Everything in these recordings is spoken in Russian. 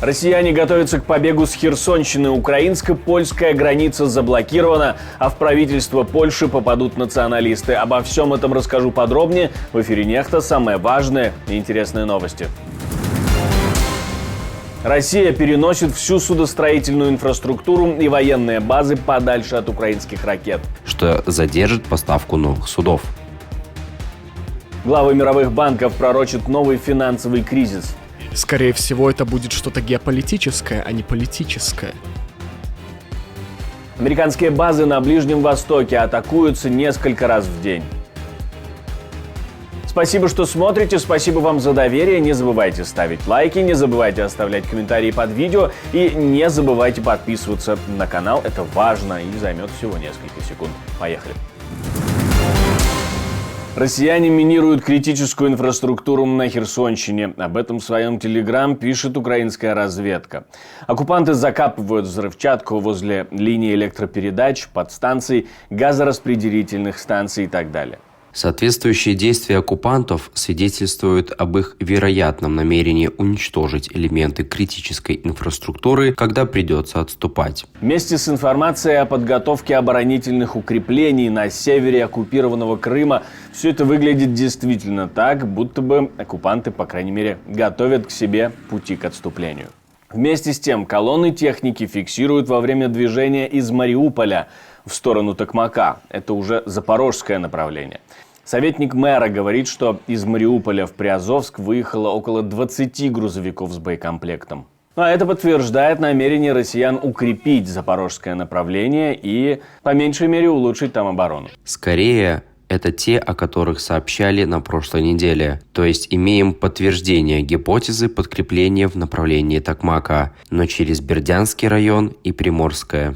Россияне готовятся к побегу с Херсонщины. Украинско-польская граница заблокирована, а в правительство Польши попадут националисты. Обо всем этом расскажу подробнее. В эфире «Нехта» самые важные и интересные новости. Россия переносит всю судостроительную инфраструктуру и военные базы подальше от украинских ракет, что задержит поставку новых судов. Главы мировых банков пророчат новый финансовый кризис. Скорее всего, это будет что-то геополитическое, а не политическое. Американские базы на Ближнем Востоке атакуются несколько раз в день. Спасибо, что смотрите, спасибо вам за доверие. Не забывайте ставить лайки, не забывайте оставлять комментарии под видео и не забывайте подписываться на канал. Это важно и займет всего несколько секунд. Поехали. Россияне минируют критическую инфраструктуру на Херсонщине. Об этом в своем телеграм пишет украинская разведка. Оккупанты закапывают взрывчатку возле линии электропередач, подстанций, газораспределительных станций и так далее. Соответствующие действия оккупантов свидетельствуют об их вероятном намерении уничтожить элементы критической инфраструктуры, когда придется отступать. Вместе с информацией о подготовке оборонительных укреплений на севере оккупированного Крыма все это выглядит действительно так, будто бы оккупанты, по крайней мере, готовят к себе пути к отступлению. Вместе с тем, колонны техники фиксируют во время движения из Мариуполя в сторону Токмака. Это уже запорожское направление. Советник мэра говорит, что из Мариуполя в Приазовск выехало около 20 грузовиков с боекомплектом. А это подтверждает намерение россиян укрепить запорожское направление и, по меньшей мере, улучшить там оборону. Скорее, это те, о которых сообщали на прошлой неделе. То есть имеем подтверждение гипотезы подкрепления в направлении Токмака, но через Бердянский район и Приморское.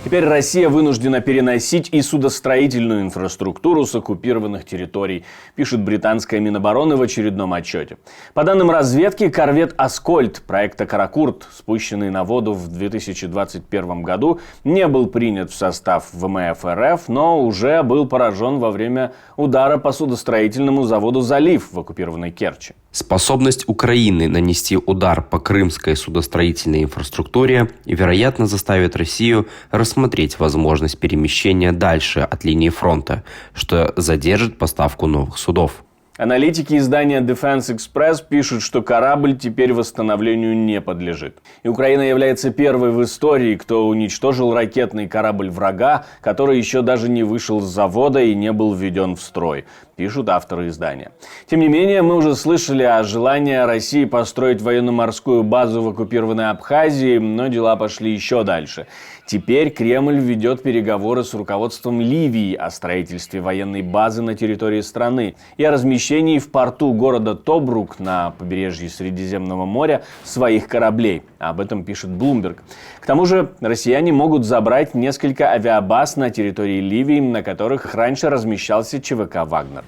Теперь Россия вынуждена переносить и судостроительную инфраструктуру с оккупированных территорий, пишет британская Минобороны в очередном отчете. По данным разведки, корвет «Аскольд» проекта «Каракурт», спущенный на воду в 2021 году, не был принят в состав ВМФ РФ, но уже был поражен во время удара по судостроительному заводу «Залив» в оккупированной Керчи. Способность Украины нанести удар по крымской судостроительной инфраструктуре, вероятно, заставит Россию рассмотреть возможность перемещения дальше от линии фронта, что задержит поставку новых судов. Аналитики издания Defense Express пишут, что корабль теперь восстановлению не подлежит. И Украина является первой в истории, кто уничтожил ракетный корабль врага, который еще даже не вышел с завода и не был введен в строй, пишут авторы издания. Тем не менее, мы уже слышали о желании России построить военно-морскую базу в оккупированной Абхазии, но дела пошли еще дальше. Теперь Кремль ведет переговоры с руководством Ливии о строительстве военной базы на территории страны и о размещении в порту города Тобрук на побережье Средиземного моря своих кораблей. Об этом пишет Bloomberg. К тому же россияне могут забрать несколько авиабаз на территории Ливии, на которых раньше размещался ЧВК «Вагнер».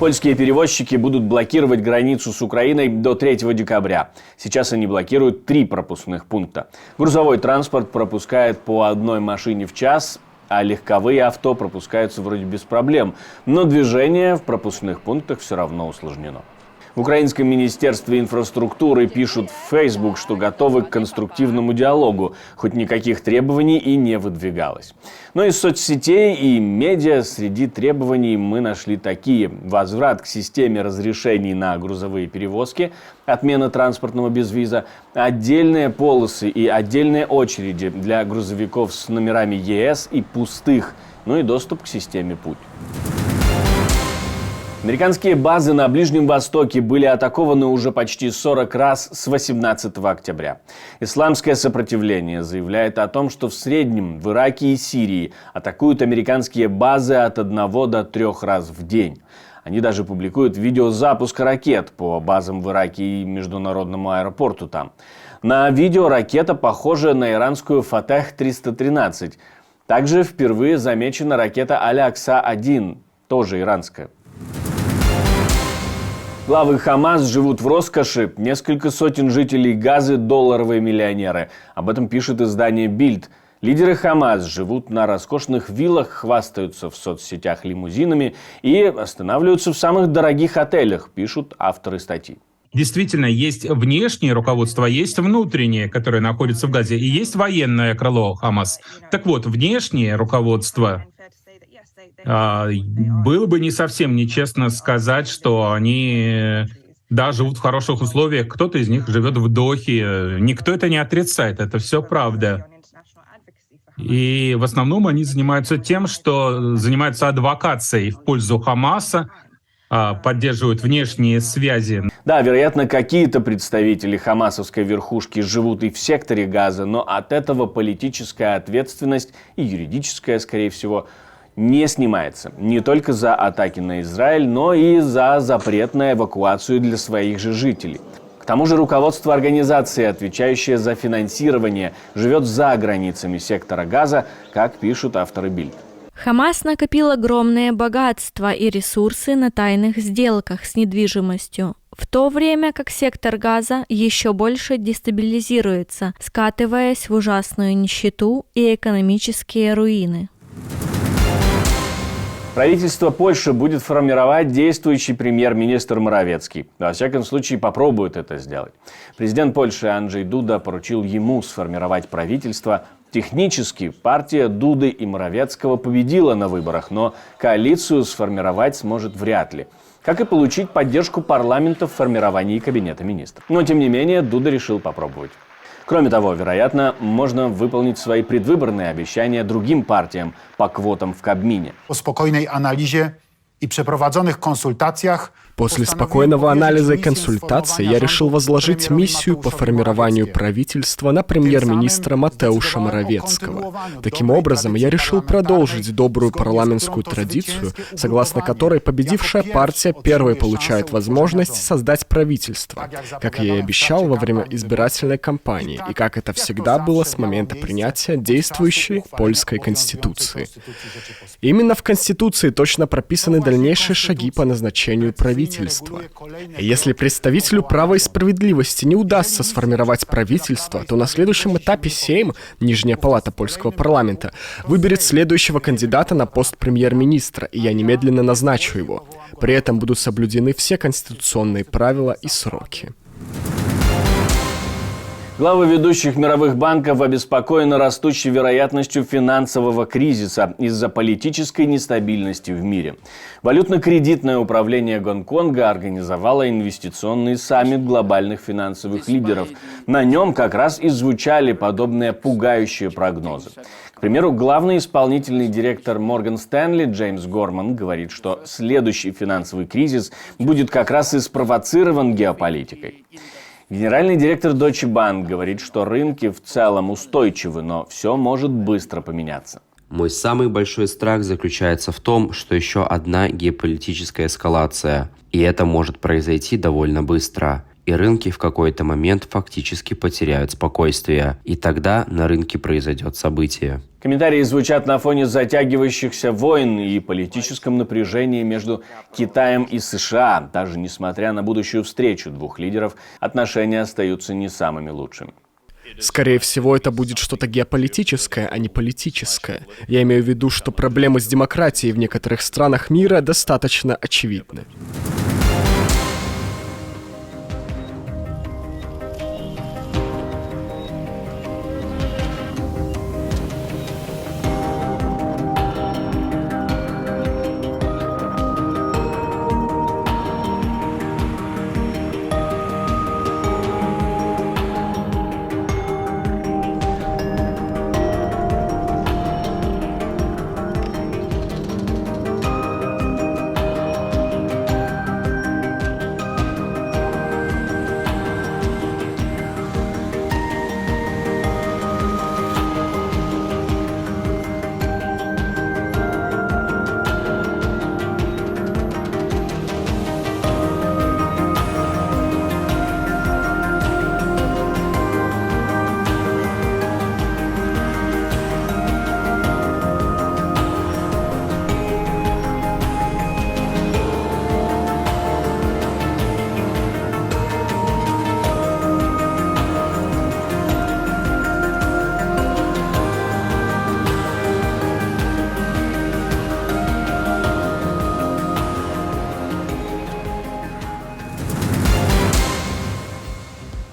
Польские перевозчики будут блокировать границу с Украиной до 3 декабря. Сейчас они блокируют 3 пропускных пункта. Грузовой транспорт пропускает по одной машине в час, а легковые авто пропускаются вроде без проблем. Но движение в пропускных пунктах все равно усложнено. В Украинском министерстве инфраструктуры пишут в Facebook, что готовы к конструктивному диалогу, хоть никаких требований и не выдвигалось. Но из соцсетей и медиа среди требований мы нашли такие: возврат к системе разрешений на грузовые перевозки, отмена транспортного безвиза, отдельные полосы и отдельные очереди для грузовиков с номерами ЕС и пустых, ну и доступ к системе «Путь». Американские базы на Ближнем Востоке были атакованы уже почти 40 раз с 18 октября. Исламское сопротивление заявляет о том, что в среднем в Ираке и Сирии атакуют американские базы от 1 до 3 раз в день. Они даже публикуют видео запуска ракет по базам в Ираке и международному аэропорту там. На видео ракета похожа на иранскую «Фатех-313». Также впервые замечена ракета «Аль-Акса-1», тоже иранская. Главы Хамас живут в роскоши. Несколько сотен жителей Газы – долларовые миллионеры. Об этом пишет издание Bild. Лидеры Хамас живут на роскошных виллах, хвастаются в соцсетях лимузинами и останавливаются в самых дорогих отелях, пишут авторы статьи. Действительно, есть внешнее руководство, есть внутреннее, которое находится в Газе, и есть военное крыло Хамас. Так вот, внешнее руководство, было бы не совсем нечестно сказать, что они живут в хороших условиях. Кто-то из них живет в Дохе. Никто это не отрицает, это все правда. И в основном они занимаются тем, что занимаются адвокацией в пользу Хамаса, поддерживают внешние связи. Да, вероятно, какие-то представители хамасовской верхушки живут и в секторе Газа, но от этого политическая ответственность и юридическая, скорее всего, не снимается. Не только за атаки на Израиль, но и за запрет на эвакуацию для своих же жителей. К тому же руководство организации, отвечающее за финансирование, живет за границами сектора Газа, как пишут авторы Бильд. Хамас накопил огромное богатство и ресурсы на тайных сделках с недвижимостью, в то время как сектор Газа еще больше дестабилизируется, скатываясь в ужасную нищету и экономические руины. Правительство Польши будет формировать действующий премьер-министр Моровецкий. Во всяком случае, попробует это сделать. Президент Польши Анджей Дуда поручил ему сформировать правительство. Технически партия Дуды и Моровецкого победила на выборах, но коалицию сформировать сможет вряд ли. Как и получить поддержку парламента в формировании кабинета министров. Но, тем не менее, Дуда решил попробовать. Кроме того, вероятно, можно выполнить свои предвыборные обещания другим партиям по квотам в Кабмине. По спокойной анализе и przeprowadzonych консультациях. После спокойного анализа и консультаций я решил возложить миссию по формированию правительства на премьер-министра Матеуша Моровецкого. Таким образом, я решил продолжить добрую парламентскую традицию, согласно которой победившая партия первой получает возможность создать правительство, как я и обещал во время избирательной кампании, и как это всегда было с момента принятия действующей польской конституции. Именно в конституции точно прописаны дальнейшие шаги по назначению правительства. Если представителю права и справедливости не удастся сформировать правительство, то на следующем этапе Сейм, нижняя палата польского парламента, выберет следующего кандидата на пост премьер-министра, и я немедленно назначу его. При этом будут соблюдены все конституционные правила и сроки. Главы ведущих мировых банков обеспокоены растущей вероятностью финансового кризиса из-за политической нестабильности в мире. Валютно-кредитное управление Гонконга организовало инвестиционный саммит глобальных финансовых лидеров. На нем как раз и звучали подобные пугающие прогнозы. К примеру, главный исполнительный директор Морган Стэнли Джеймс Горман говорит, что следующий финансовый кризис будет как раз и спровоцирован геополитикой. Генеральный директор Deutsche Bank говорит, что рынки в целом устойчивы, но все может быстро поменяться. Мой самый большой страх заключается в том, что еще одна геополитическая эскалация, и это может произойти довольно быстро. И рынки в какой-то момент фактически потеряют спокойствие, и тогда на рынке произойдет событие. Комментарии звучат на фоне затягивающихся войн и политическом напряжении между Китаем и США. Даже несмотря на будущую встречу двух лидеров, отношения остаются не самыми лучшими. Скорее всего, это будет что-то геополитическое, а не политическое. Я имею в виду, что проблемы с демократией в некоторых странах мира достаточно очевидны.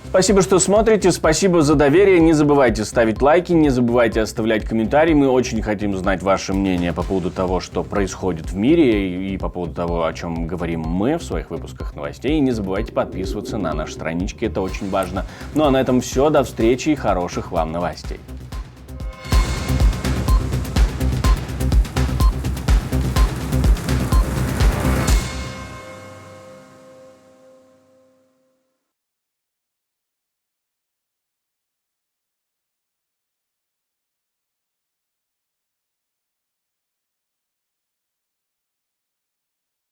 Спасибо, что смотрите, спасибо за доверие. Не забывайте ставить лайки, не забывайте оставлять комментарии. Мы очень хотим знать ваше мнение по поводу того, что происходит в мире и по поводу того, о чем говорим мы в своих выпусках новостей. И не забывайте подписываться на наши странички, это очень важно. Ну а на этом все, до встречи и хороших вам новостей.